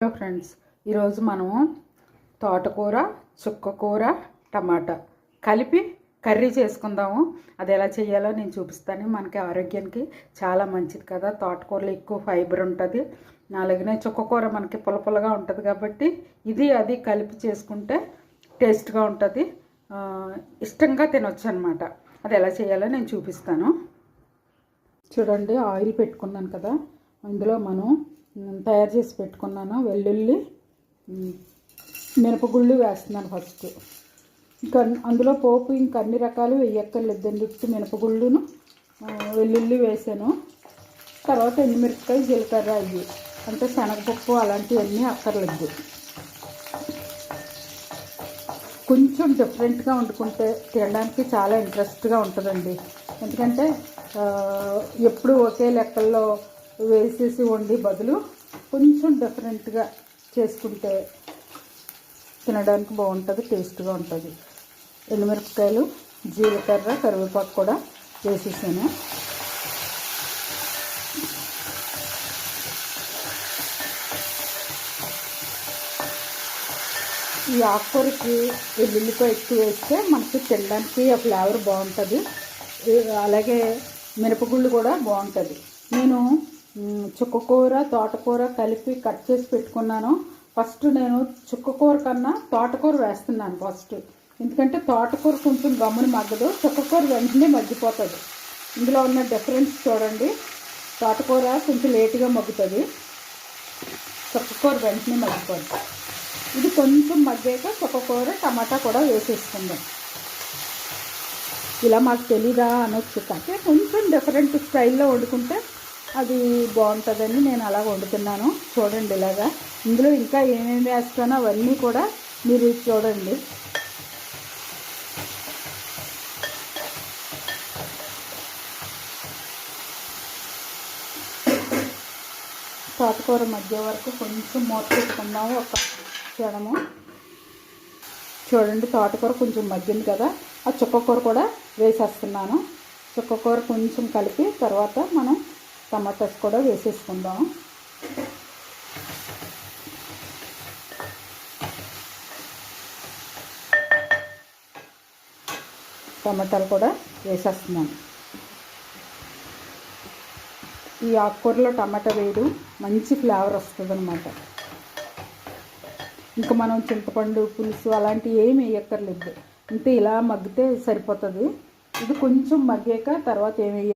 Hello friends, ఈరోజు మనము తోటకూర, చుక్కకూర, టమాటా కలిపి కర్రీ చేసుకుందాము. అది ఎలా చేయాలో నేను చూపిస్తాను. మనకి ఆరోగ్యానికి చాలా మంచిది కదా. తోటకూరలో ఎక్కువ ఫైబర్ ఉంటుంది. అలాగనే చుక్కకూర మనకి పుల్లపుల్లగా ఉంటుంది కాబట్టి ఇది అది కలిపి చేసుకుంటే టేస్ట్గా ఉంటుంది, ఇష్టంగా తినొచ్చు అనమాట. అది ఎలా చేయాలో నేను చూపిస్తాను. చూడండి, ఆయిల్ పెట్టుకున్నాను కదా, అందులో మనం తయారు చేసి పెట్టుకున్నాను వెల్లుల్లి, మినపగుళ్ళు వేస్తున్నాను ఫస్ట్. ఇంకా అందులో పోపు ఇంకా అన్ని రకాలు వేయక్కర్లేదండి. ఉత్తి మినపగుళ్ళును వెల్లుల్లి వేసాను. తర్వాత ఎండుమిరపకాయ, జీలకర్ర, అవి అంటే శనగపప్పు అలాంటివన్నీ అక్కర్లేదు. కొంచెం డిఫరెంట్గా వండుకుంటే తినడానికి చాలా ఇంట్రెస్ట్గా ఉంటుందండి. ఎందుకంటే ఎప్పుడు ఒకే లెక్కల్లో వేసేసి వండి బదులు కొంచెం డిఫరెంట్గా చేసుకుంటే తినడానికి బాగుంటుంది, టేస్ట్గా ఉంటుంది. ఎండుమిరపకాయలు, జీలకర్ర, కరివేపాకు కూడా వేసేసాను. ఈ ఆకుకూరకి వెల్లుల్లిపాయ ఎక్కువ వేస్తే మనకి తినడానికి ఆ ఫ్లేవర్ బాగుంటుంది. అలాగే మినపగుళ్ళు కూడా బాగుంటుంది. నేను చుక్కకూర, తోటకూర కలిపి కట్ చేసి పెట్టుకున్నాను. ఫస్ట్ నేను చుక్కకూర కన్నా తోటకూర వేస్తున్నాను ఫస్ట్. ఎందుకంటే తోటకూర కొంచెం గమ్మున మగ్గదు, చుక్కకూర వెంటనే మగ్గిపోతుంది. ఇందులో ఉన్న డిఫరెన్స్ చూడండి. తోటకూర కొంచెం లేటుగా మగ్గుతుంది, చుక్కకూర వెంటనే మగ్గిపోతుంది. ఇది కొంచెం మగ్గాక చుక్కకూర, టమాటా కూడా వేసేసుకుందాం. ఇలా మాకు తెలీదా అనొచ్చు, కానీ కొంచెం డిఫరెంట్ స్టైల్లో వండుకుంటే అది బాగుంటుందని నేను అలా వండుతున్నాను. చూడండి ఇలాగా. ఇందులో ఇంకా ఏమేమి వేస్తానో అవన్నీ కూడా మీరు చూడండి. తోటకూర మధ్య వరకు కొంచెం మూత పెట్టుకుందాము ఒక క్షణము. చూడండి, తోటకూర కొంచెం మగ్గింది కదా, ఆ చుక్కకూర కూడా వేసేస్తున్నాను. చుక్కకూర కొంచెం కలిపి తర్వాత మనం టమాటాస్ కూడా వేసేసుకుందాం. టమాటాలు కూడా వేసేస్తున్నాను. ఈ ఆకుకూరలో టమాటా వేయడం మంచి ఫ్లేవర్ వస్తుంది అన్నమాట. ఇంకా మనం చింతపండు పులుసు అలాంటివి ఏమి వేయక్కర్లేదు. అంతే, ఇలా మగ్గితే సరిపోతుంది. ఇది కొంచెం మగ్గాక తర్వాత ఏమి